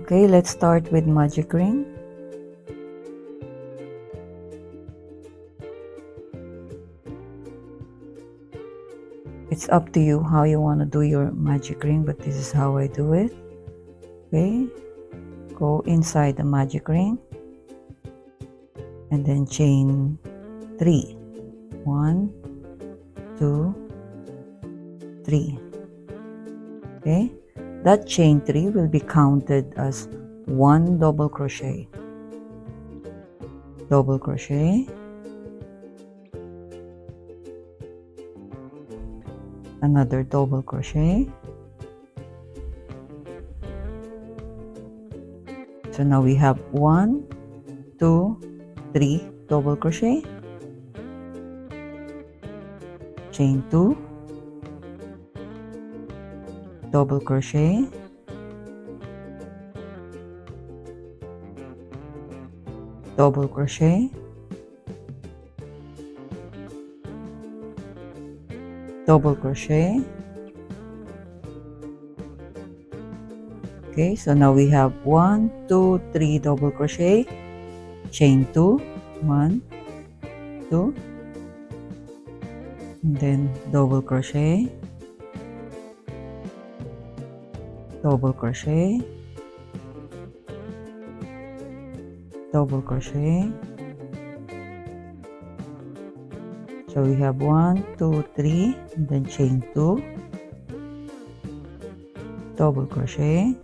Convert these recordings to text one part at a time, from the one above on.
Okay, let's start with magic ring. It's up to you how you want to do your magic ring, but this is how I do it. Okay, go inside the magic ring and then chain 3. 1, 2, 3. Okay, that chain 3 will be counted as 1 double crochet. Double crochet, another double crochet. So now we have 1, 2, 3 double crochet, chain 2, double crochet, double crochet, double crochet. Okay, so now we have 1, 2, 3 double crochet, chain 2, 1, 2, and then double crochet, double crochet, double crochet. So we have 1, 2, 3, and then chain 2, double crochet.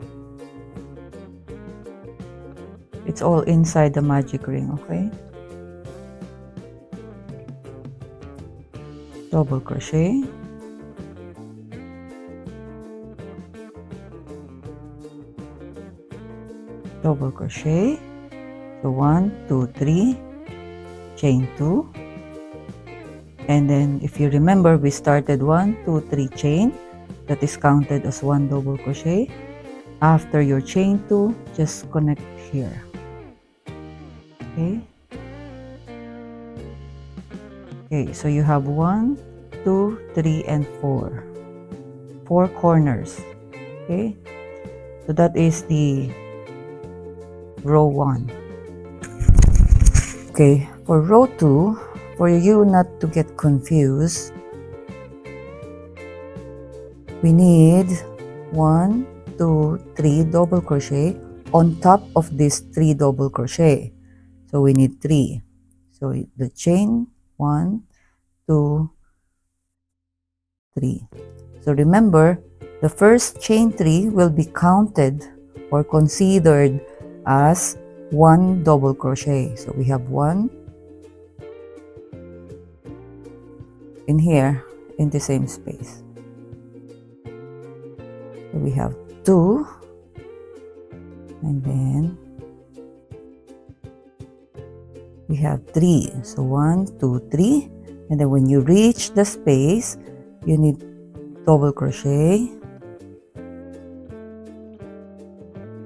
It's all inside the magic ring, okay? Double crochet, double crochet. So 1, 2, 3, chain 2, and then if you remember, we started 1, 2, 3 chain. That is counted as 1 double crochet. After your chain 2, just connect here. Okay. Okay, so you have 1, 2, 3, and 4. 4 corners. Okay. So that is the row 1. Okay, for row 2, for you not to get confused, we need 1, 2, 3 double crochet on top of this 3 double crochet. So we need 3. So the chain 1, 2, 3. So remember, the first chain 3 will be counted or considered as 1 double crochet. So we have 1 in here in the same space. So we have 2, and then we have 3. So 1, 2, 3, and then when you reach the space, you need double crochet,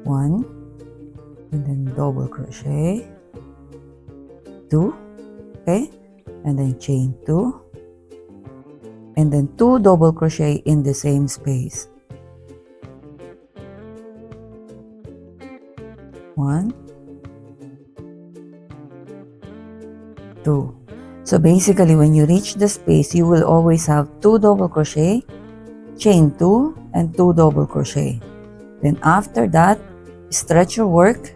1, and then double crochet, 2, okay, and then chain 2, and then 2 double crochet in the same space. 1, 2. So basically, when you reach the space, you will always have 2 double crochet, chain 2, and 2 double crochet. Then after that, stretch your work,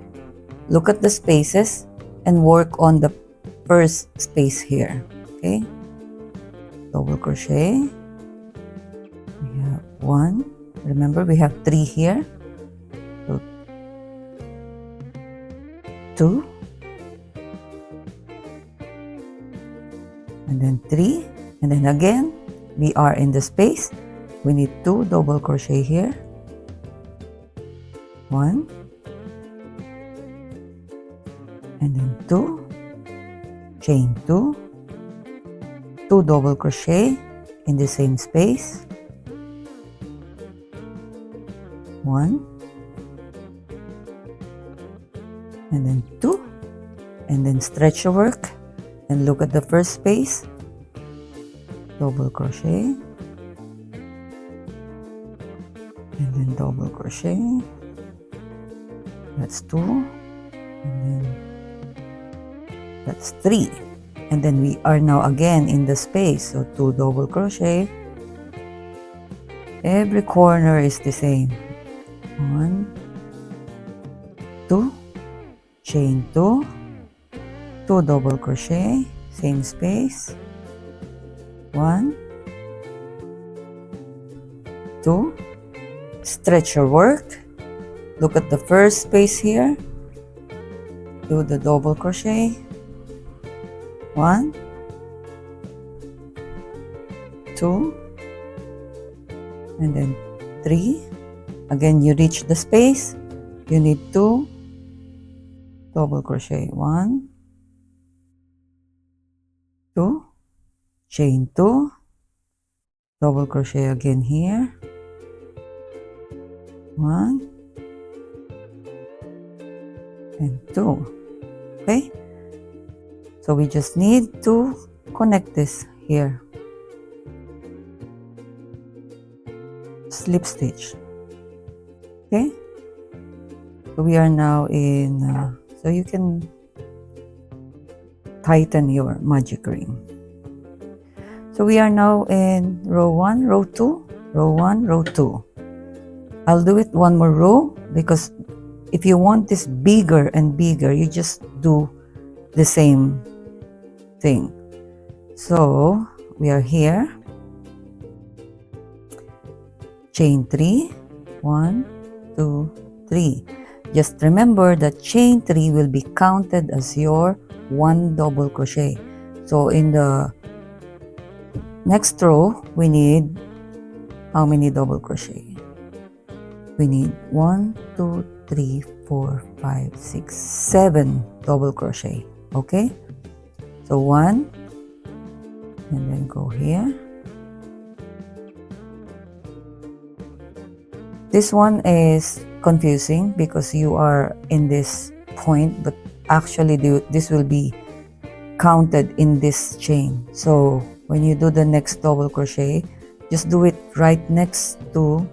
look at the spaces, and work on the first space here. Okay? Double crochet. We have 1. Remember, we have 3 here. So 2. And then 3, and then again we are in the space. We need 2 double crochet here, 1, and then 2, chain 2, 2 double crochet in the same space, 1, and then 2, and then stretch your work and look at the first space, double crochet, and then double crochet, That's 2, and then that's 3, and then we are now again in the space, so 2 double crochet. Every corner is the same. 1, 2, chain 2, 2 double crochet, same space, 1, 2, stretch your work. Look at the first space here, do the double crochet, 1, 2, and then 3. Again, you reach the space, you need 2 double crochet, 1, 2, chain 2, double crochet again here, 1 and 2. Okay, so we just need to connect this here, slip stitch. Okay, so we are now in so you can tighten your magic ring. So we are now in row 1, row 2, row 1, row 2. I'll do it one more row, because if you want this bigger and bigger, you just do the same thing. So we are here, chain 3, 1, 2, 3. Just remember that chain 3 will be counted as your 1 double crochet. So in the next row, we need how many double crochet? We need 1, 2, 3, 4, 5, 6, 7 double crochet. Okay, so 1, and then go here. This one is confusing because you are in this point, but actually this will be counted in this chain. So when you do the next double crochet, just do it right next to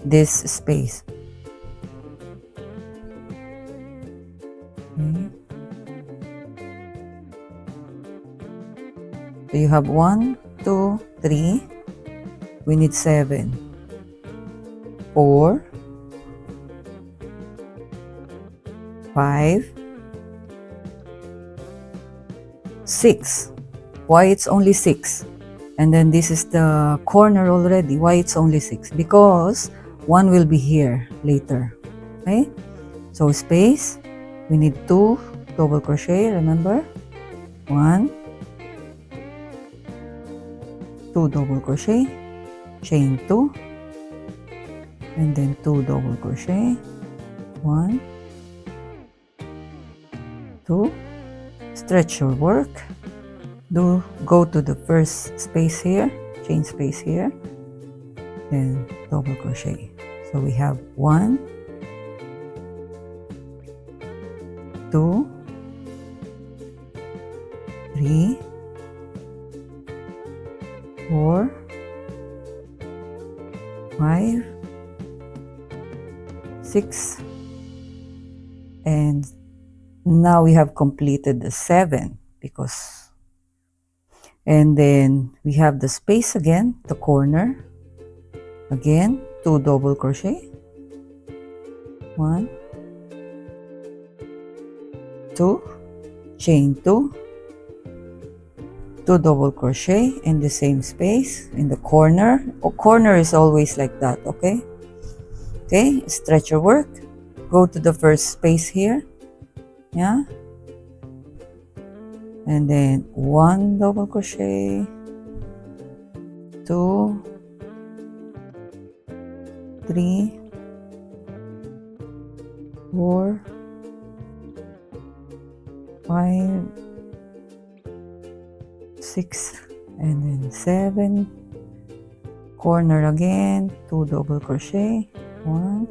this space. Okay. So you have 1, 2, 3. We need 7, 4, 5, 6. Why it's only 6? And then this is the corner already. Why it's only 6? Because 1 will be here later. Okay? So space, we need 2 double crochet, remember? 1, 2 double crochet, chain 2, and then 2 double crochet, 1, 2, stretch your work, go to the first space here, chain space here, then double crochet. So we have 1, 2, 3, 4, 5, 6, and now we have completed the 7 because, and then we have the space again, the corner, again 2 double crochet, 1, 2, chain 2, 2 double crochet in the same space in the corner. Corner is always like that, okay? Okay, stretch your work, go to the first space here, yeah, and then 1 double crochet, 2, 3, 4, 5, 6, and then 7, corner again, 2 double crochet, 1,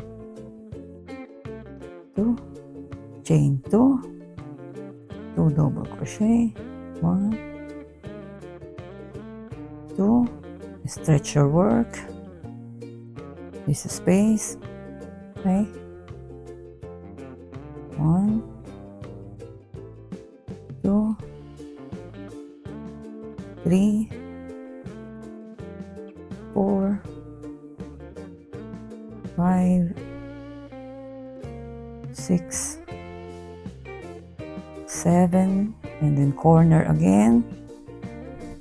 2, chain 2, 2 double crochet, 1, 2, stretch your work, this is space, okay, 1, 2, 3, 4, 5, 6, 7, and then corner again,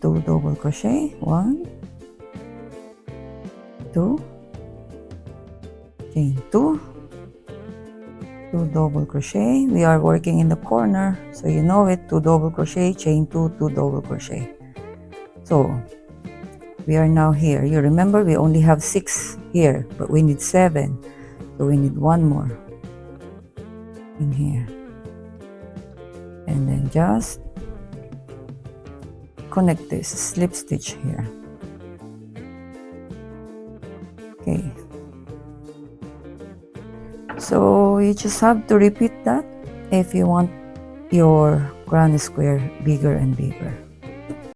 2 double crochet, 1, 2, chain 2, 2 double crochet. We are working in the corner, so you know it, 2 double crochet, chain 2, 2 double crochet. So we are now here. You remember we only have 6 here, but we need 7, so we need 1 more in here, and then just connect this, slip stitch here. Okay, so you just have to repeat that if you want your granny square bigger and bigger.